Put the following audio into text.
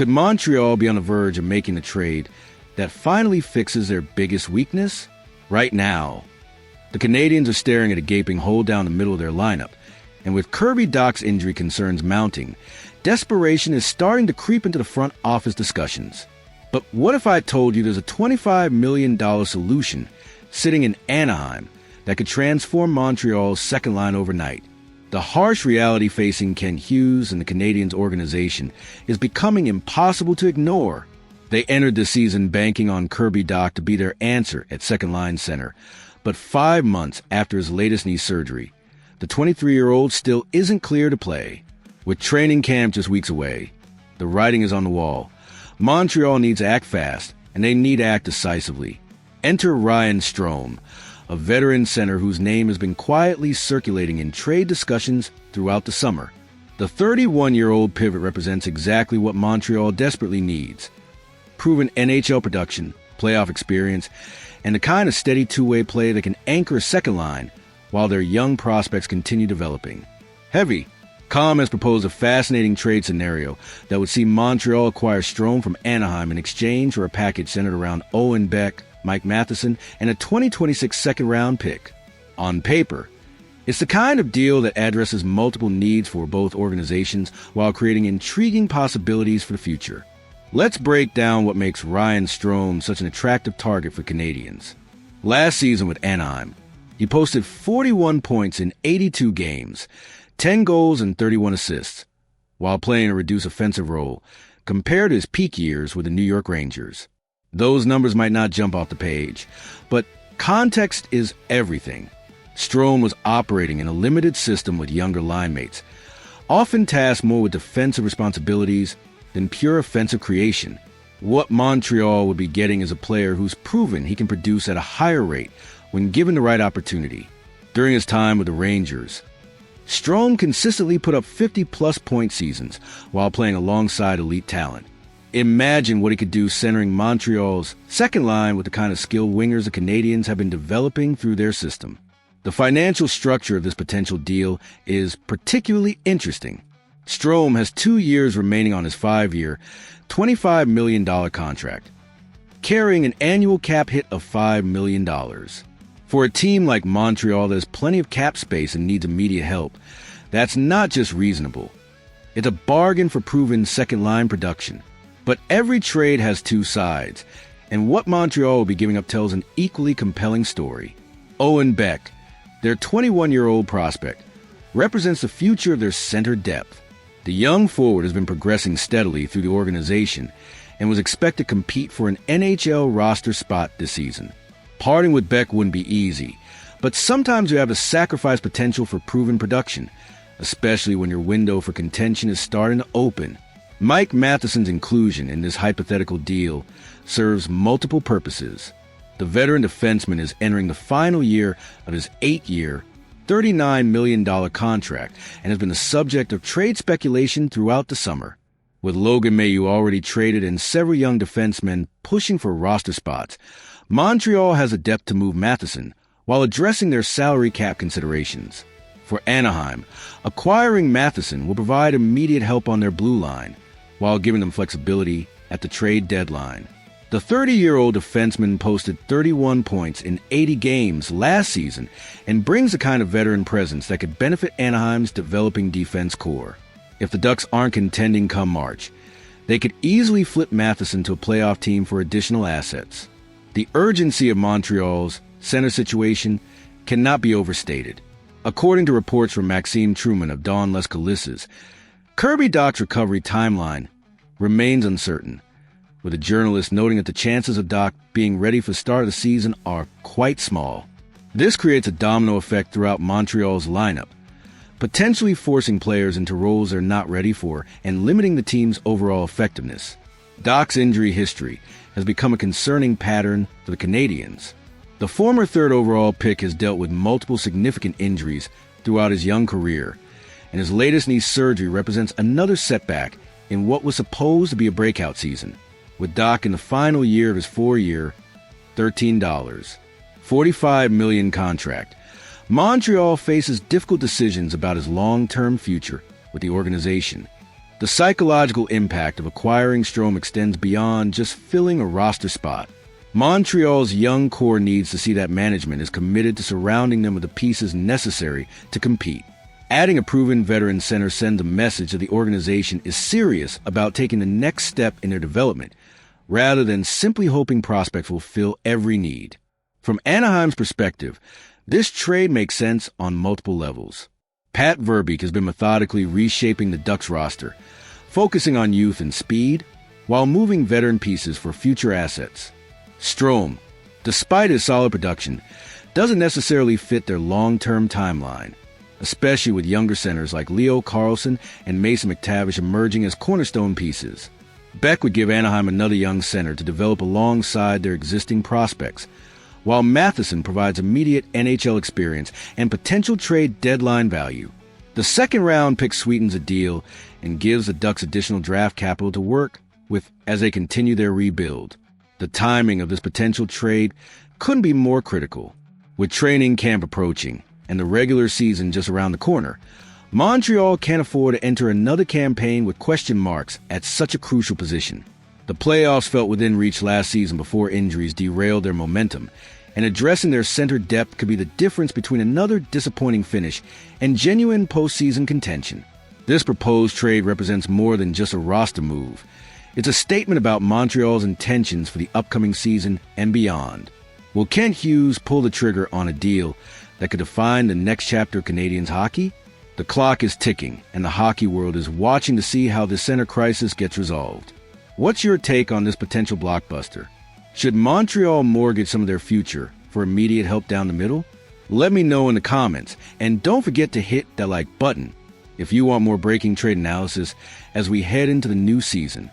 Could Montreal be on the verge of making a trade that finally fixes their biggest weakness? Right now, the Canadiens are staring at a gaping hole down the middle of their lineup, and with Kirby Dach's injury concerns mounting, desperation is starting to creep into the front office discussions. But what if I told you there's a $25 million solution sitting in Anaheim that could transform Montreal's second line overnight? The harsh reality facing Ken Hughes and the Canadiens organization is becoming impossible to ignore. They entered the season banking on Kirby Dach to be their answer at second-line center. But 5 months after his latest knee surgery, the 23-year-old still isn't clear to play. With training camp just weeks away, the writing is on the wall. Montreal needs to act fast, and they need to act decisively. Enter Ryan Strome, a veteran center whose name has been quietly circulating in trade discussions throughout the summer. The 31-year-old pivot represents exactly what Montreal desperately needs: proven NHL production, playoff experience, and the kind of steady two-way play that can anchor a second line while their young prospects continue developing. Heavy, Com has proposed a fascinating trade scenario that would see Montreal acquire Strome from Anaheim in exchange for a package centered around Owen Beck, Mike Matheson, and a 2026 second-round pick. On paper, it's the kind of deal that addresses multiple needs for both organizations while creating intriguing possibilities for the future. Let's break down what makes Ryan Strome such an attractive target for Canadiens. Last season with Anaheim, he posted 41 points in 82 games, 10 goals and 31 assists, while playing a reduced offensive role, compared to his peak years with the New York Rangers. Those numbers might not jump off the page, but context is everything. Strome was operating in a limited system with younger line mates, often tasked more with defensive responsibilities than pure offensive creation. What Montreal would be getting is a player who's proven he can produce at a higher rate when given the right opportunity. During his time with the Rangers, Strome consistently put up 50-plus point seasons while playing alongside elite talent. Imagine what he could do centering Montreal's second line with the kind of skilled wingers the Canadiens have been developing through their system. The financial structure of this potential deal is particularly interesting. Strome has 2 years remaining on his 5-year, $25 million contract, carrying an annual cap hit of $5 million. For a team like Montreal that has plenty of cap space and needs immediate help, that's not just reasonable. It's a bargain for proven second-line production. But every trade has two sides, and what Montreal will be giving up tells an equally compelling story. Owen Beck, their 21-year-old prospect, represents the future of their center depth. The young forward has been progressing steadily through the organization and was expected to compete for an NHL roster spot this season. Parting with Beck wouldn't be easy, but sometimes you have to sacrifice potential for proven production, especially when your window for contention is starting to open. Mike Matheson's inclusion in this hypothetical deal serves multiple purposes. The veteran defenseman is entering the final year of his 8-year, $39 million contract and has been the subject of trade speculation throughout the summer. With Logan Mailloux already traded and several young defensemen pushing for roster spots, Montreal has a depth to move Matheson while addressing their salary cap considerations. For Anaheim, acquiring Matheson will provide immediate help on their blue line, while giving them flexibility at the trade deadline. The 30-year-old defenseman posted 31 points in 80 games last season and brings the kind of veteran presence that could benefit Anaheim's developing defense core. If the Ducks aren't contending come March, they could easily flip Matheson to a playoff team for additional assets. The urgency of Montreal's center situation cannot be overstated. According to reports from Maxime Truman of Don Les Coulisses, Kirby Dach's recovery timeline remains uncertain, with a journalist noting that the chances of Dach being ready for the start of the season are quite small. This creates a domino effect throughout Montreal's lineup, potentially forcing players into roles they're not ready for and limiting the team's overall effectiveness. Dach's injury history has become a concerning pattern for the Canadiens. The former third overall pick has dealt with multiple significant injuries throughout his young career, and his latest knee surgery represents another setback in what was supposed to be a breakout season. With Dach in the final year of his 4-year, $45 million contract, Montreal faces difficult decisions about his long-term future with the organization. The psychological impact of acquiring Strome extends beyond just filling a roster spot. Montreal's young core needs to see that management is committed to surrounding them with the pieces necessary to compete. Adding a proven veteran center sends a message that the organization is serious about taking the next step in their development, rather than simply hoping prospects will fill every need. From Anaheim's perspective, this trade makes sense on multiple levels. Pat Verbeek has been methodically reshaping the Ducks roster, focusing on youth and speed, while moving veteran pieces for future assets. Strome, despite his solid production, doesn't necessarily fit their long-term timeline, especially with younger centers like Leo Carlsson and Mason McTavish emerging as cornerstone pieces. Beck would give Anaheim another young center to develop alongside their existing prospects, while Matheson provides immediate NHL experience and potential trade deadline value. The second-round pick sweetens a deal and gives the Ducks additional draft capital to work with as they continue their rebuild. The timing of this potential trade couldn't be more critical. With training camp approaching and the regular season just around the corner, Montreal can't afford to enter another campaign with question marks at such a crucial position. The playoffs felt within reach last season before injuries derailed their momentum, and addressing their center depth could be the difference between another disappointing finish and genuine postseason contention. This proposed trade represents more than just a roster move. It's a statement about Montreal's intentions for the upcoming season and beyond. Will Kent Hughes pull the trigger on a deal that could define the next chapter of Canadiens hockey? The clock is ticking, and the hockey world is watching to see how the center crisis gets resolved. What's your take on this potential blockbuster? Should Montreal mortgage some of their future for immediate help down the middle? Let me know in the comments, and don't forget to hit that like button if you want more breaking trade analysis as we head into the new season.